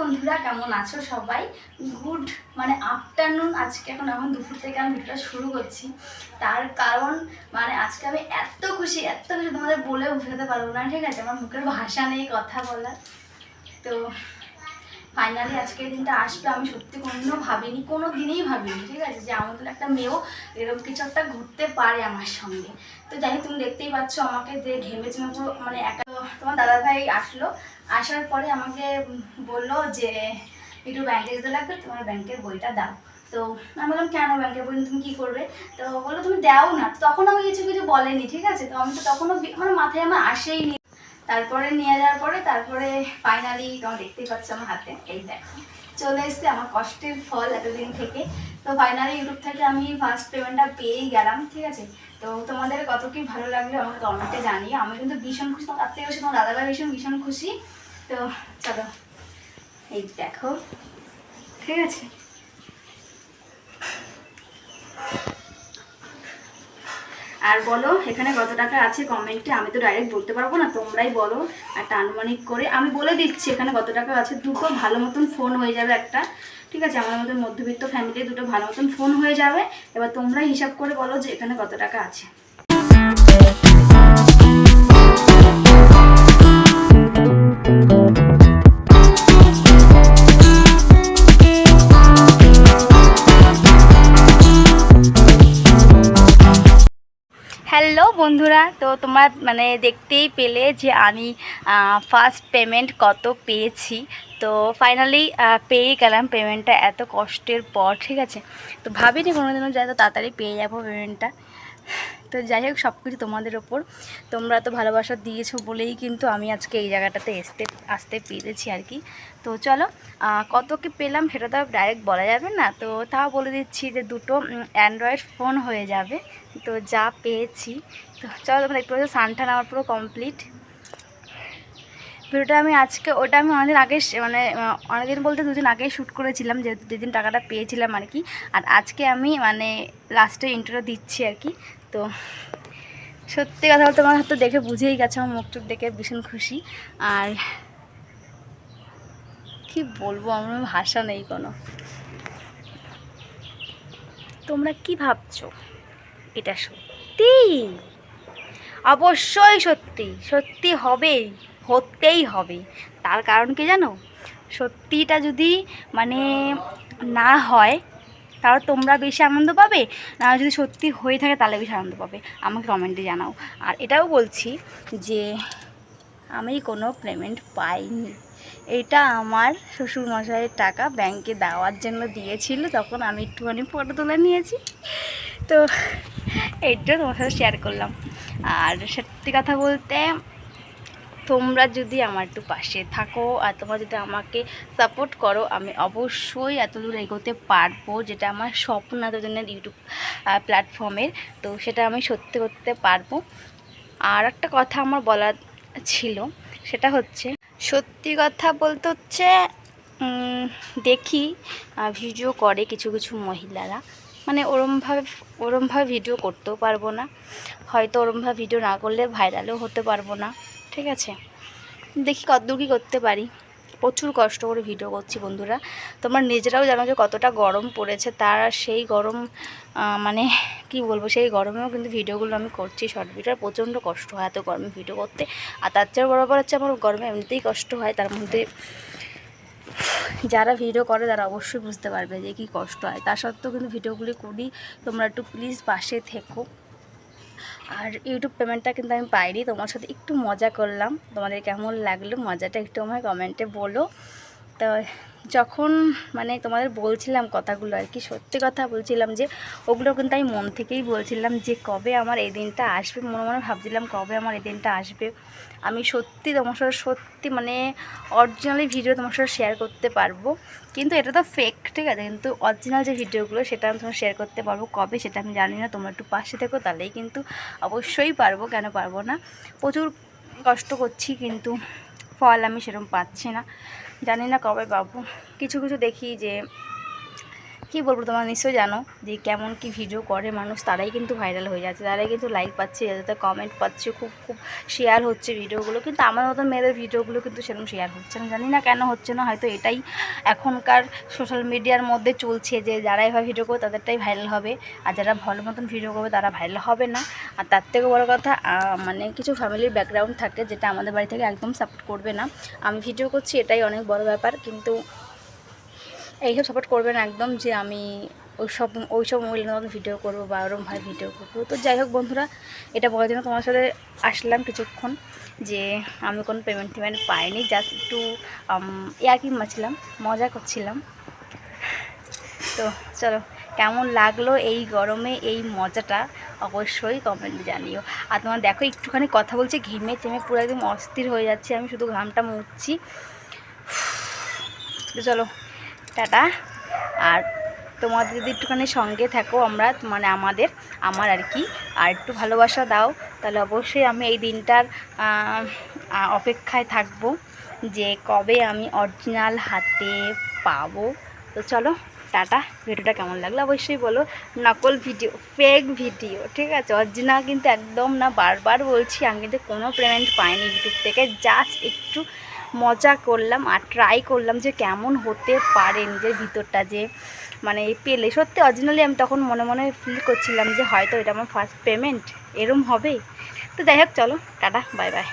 বন্ধুরা, কেমন আছো সবাই? Good afternoon. আজকে এখন দুপুর থেকে আমি ভিডিওটা শুরু করছি। তার কারণ আজকে আমি এত খুশি তোমাদের বলে বোঝাতে পারবো না, ঠিক আছে? আমার মুখের ভাষা নেই কথা বলার। তো ফাইনালি আজকের দিনটা আসবে, আমি সত্যি কোনো দিনই ভাবিনি, ঠিক আছে, যে আমাদের একটা মেয়েও এরকম কিছু একটা ঘুরতে পারে আমার সঙ্গে। তো যাই হোক, তুমি দেখতেই পাচ্ছ আমাকে যে ঘেমে পুরো একা। তোমার দাদাভাই আসলো, আসার পরে আমাকে বললো যে একটু ব্যাংকে যেতে লাগবে, তোমার ব্যাংকের বইটা দাও। তো আমি বললাম কেন ব্যাংকের বই তুমি কী করবে? তো বললো তুমি দাও না। তখন আমি কিছু বলেনি, ঠিক আছে। তো আমি তো তখনও মাথায় আমার আসেই নি। তারপরে নিয়ে যাওয়ার পরে তারপরে ফাইনালি তোমার দেখতেই পাচ্ছ আমার হাতে, এই দেখো চলে এসছে আমার কষ্টের ফল এতদিন থেকে। তো ফাইনালি ইউটিউব থেকে আমি ফার্স্ট পেমেন্টটা পেয়েই গেলাম, ঠিক আছে। তো তোমাদের কত কি ভালো লাগলো আমাকে কমেন্টে জানিয়ে। আমি কিন্তু ভীষণ খুশি, তার থেকে বেশি তোমার দাদাভাই ভীষণ খুশি। তো চলো এই দেখো, ঠিক আছে। আর বলো এখানে কত টাকা আছে কমেন্টে, আমি তো ডাইরেক্ট বলতে পারবো না, তোমরাই বলো একটা আনুমানিক করে। আমি বলে দিচ্ছি এখানে কত টাকা আছে। দুটো ভালো মতন ফোন হয়ে যাবে একটা, ঠিক আছে। আমার মতন মধ্যবিত্ত ফ্যামিলি দুটো ভালো মতন ফোন হয়ে যাবে। এবার তোমরাই হিসাব করে বলো যে এখানে কত টাকা আছে। হ্যালো বন্ধুরা, তো তোমরা দেখতেই পেলে যে আমি ফার্স্ট পেমেন্ট কত পেয়েছি। তো ফাইনালি পেয়ে গেলাম পেমেন্টটা এত কষ্টের পর, ঠিক আছে। তো ভাবিনি কোনোদিনও যে এত তাড়াতাড়ি পেয়ে যাবো পেমেন্টটা। তো যাই হোক, সব কিছু তোমাদের ওপর, তোমরা তো ভালোবাসা দিয়েছো বলেই কিন্তু আমি আজকে এই জায়গাটাতে আসতে পেরেছি আর কি। তো চলো কত কি পেলাম সেটা তো ডাইরেক্ট বলা যাবে না, তো তাও বলে দিচ্ছি যে দুটো অ্যান্ড্রয়েড ফোন হয়ে যাবে। তো যা পেয়েছি, তো চলো তোমরা দেখতে পাচ্ছ সানটান আমার পুরো কমপ্লিট। ভিডিওটা আমি আজকে, ওটা আমি অনেকদিন আগে অনেকদিন বলতে দুদিন আগেই শ্যুট করেছিলাম, যেদিন টাকাটা পেয়েছিলাম আর কি। আর আজকে আমি লাস্টে ইন্টারভিউ দিচ্ছি আর কি। তো সত্যি কথা বলতে তোমার হয়তো দেখে বুঝেই গেছে আমার মুখ টুক দেখে ভীষণ খুশি। আর কি বলবো, আমার ভাষা নেই কোনো। তোমরা কি ভাবছো এটা সত্যি? অবশ্যই সত্যি, সত্যি হবেই, হতেই হবে। তার কারণ কি জানো? সত্যিটা যদি না হয় তাহলে তোমরা বেশি আনন্দ পাবে, না যদি সত্যি হয়ে থাকে তাহলে বেশি আনন্দ পাবে। আমাকে কমেন্টে জানাও। আর এটাও বলছি যে আমি কোনো পেমেন্ট পাইনি, এটা আমার শ্বশুরমশাইয়ের টাকা ব্যাংকে দেওয়ার জন্য দিয়েছিল, তখন আমি একটুখানি ফটো তুলে নিয়েছি। তো এইটা তোমার সাথে শেয়ার করলাম। আর সত্যি কথা বলতে, তোমরা যদি আমার একটু পাশে থাকো আর তোমরা যদি আমাকে সাপোর্ট করো, আমি অবশ্যই এত দূর এগোতে পারবো, যেটা আমার স্বপ্ন এতদিনের ইউটিউব প্ল্যাটফর্মের। তো সেটা আমি সত্যি করতে পারবো। আর একটা কথা আমার বলার ছিল, সেটা হচ্ছে সত্যি কথা বলতে হচ্ছে দেখি ভিডিও করে কিছু কিছু মহিলারা, ওরমভাবে ভিডিও করতেও পারবো না, হয়তো ওরমভাবে ভিডিও না করলে ভাইরালও হতে পারবো না, ঠিক আছে। দেখি কতদূর কী করতে পারি। প্রচুর কষ্ট করে ভিডিও করছি বন্ধুরা, তোমরা নিজেরাও জানো যে কতটা গরম পড়েছে। তার সেই গরম কি বলবো, সেই গরমেও কিন্তু ভিডিওগুলো আমি করছি শর্ট ভিডিও। প্রচণ্ড কষ্ট হয় এত গরমে ভিডিও করতে। আর তার চেয়ে বরাবর হচ্ছে আমার গরমে এমনিতেই কষ্ট হয়, তার মধ্যে যারা ভিডিও করে তারা অবশ্যই বুঝতে পারবে যে কী কষ্ট হয়। তা সত্ত্বেও কিন্তু ভিডিওগুলি করি, তোমরা একটু প্লিজ পাশে থেকো। আর ইউটিউব পেমেন্টটা কিন্তু আমি পাইনি, তোমার সাথে একটু মজা করলাম। তোমাদের কেমন লাগলো মজাটা একটু আমায় কমেন্টে বলো। তো যখন তোমাদের বলছিলাম কথাগুলো আর কি, সত্যি কথা বলছিলাম, যে ওগুলো কিন্তু আমি মন থেকেই বলছিলাম যে কবে আমার এই দিনটা আসবে। মনে মনে ভাবছিলাম কবে আমার এই দিনটা আসবে, আমি সত্যি তোমার সাথে সত্যি অরিজিনালি ভিডিও তোমার সাথে শেয়ার করতে পারবো। কিন্তু এটা তো ফেক, ঠিক আছে, কিন্তু অরিজিনাল যে ভিডিওগুলো সেটা আমি তোমার শেয়ার করতে পারবো। কবে সেটা আমি জানি না, তোমরা একটু পাশে থেকো, তাহলেই কিন্তু অবশ্যই পারবো, কেন পারবো না। প্রচুর কষ্ট করছি কিন্তু ফল আমি সেরকম পাচ্ছি না, জানি না কবে পাবো। কিছু কিছু দেখি যে কী বলবো, তোমরা নিশ্চয়ই জানো যে কেমন কি ভিডিও করে মানুষ, তারাই কিন্তু ভাইরাল হয়ে যাচ্ছে, তারাই কিন্তু লাইক পাচ্ছে, যাতে কমেন্ট পাচ্ছে, খুব খুব শেয়ার হচ্ছে ভিডিওগুলো। কিন্তু আমার মতন মেয়েদের ভিডিওগুলো কিন্তু সেরকম শেয়ার হচ্ছে না, জানি না কেন হচ্ছে না। হয়তো এটাই এখনকার সোশ্যাল মিডিয়ার মধ্যে চলছে যে যারা এভাবে ভিডিও করবে তাদেরটাই ভাইরাল হবে, আর যারা ভালো মতন ভিডিও করবে তারা ভাইরাল হবে না। আর তার থেকে বড়ো কথা, মানে কিছু ফ্যামিলির ব্যাকগ্রাউন্ড থাকে যেটা আমাদের বাড়ি থেকে একদম সাপোর্ট করবে না। আমি ভিডিও করছি এটাই অনেক বড় ব্যাপার, কিন্তু এইসব সাপোর্ট করবে না একদম, যে আমি ওইসব মহিলার মতন ভিডিও করবো বা ওরমভাবে ভিডিও করবো। তো যাই হোক বন্ধুরা, এটা বলার জন্য তোমার সাথে আসলাম কিছুক্ষণ, যে আমি কোনো পেমেন্ট পাইনি, জাস্ট একটু ইয়ার্কি মারছিলাম, মজা করছিলাম। তো চলো, কেমন লাগলো এই গরমে এই মজাটা অবশ্যই কমেন্টে জানিও। আর তোমার দেখো একটুখানি কথা বলছি, ঘেমে চেমে পুরো একদম অস্থির হয়ে যাচ্ছে, আমি শুধু ঘামটা মুছছি। তো চলো টাটা। আর তোমাদের যদি একটুখানি সঙ্গে থাকো, আমরা মানে আমার আর কি, আর একটু ভালোবাসা দাও, তাহলে অবশ্যই আমি এই দিনটার অপেক্ষায় থাকবো যে কবে আমি অরিজিনাল হাতে পাবো। তো চলো টাটা। ভিডিওটা কেমন লাগলো অবশ্যই বলো। নকল ভিডিও, ফেক ভিডিও, ঠিক আছে, অরিজিনাল কিন্তু একদম না। বারবার বলছি, আমি কিন্তু কোনো পেমেন্ট পাইনি ইউটিউব থেকে, জাস্ট একটু মজা করলাম আর ট্রাই করলাম যে কেমন হতে পারে নিজের ভিতরটা, যে মানে পেলে সত্যি অরিজিনালি আমি তখন মনে মনে ফিল করছিলাম যে হয়তো এটা আমার ফার্স্ট পেমেন্ট এরম হবে। তো যাই হোক চলো টাটা, বাই বাই।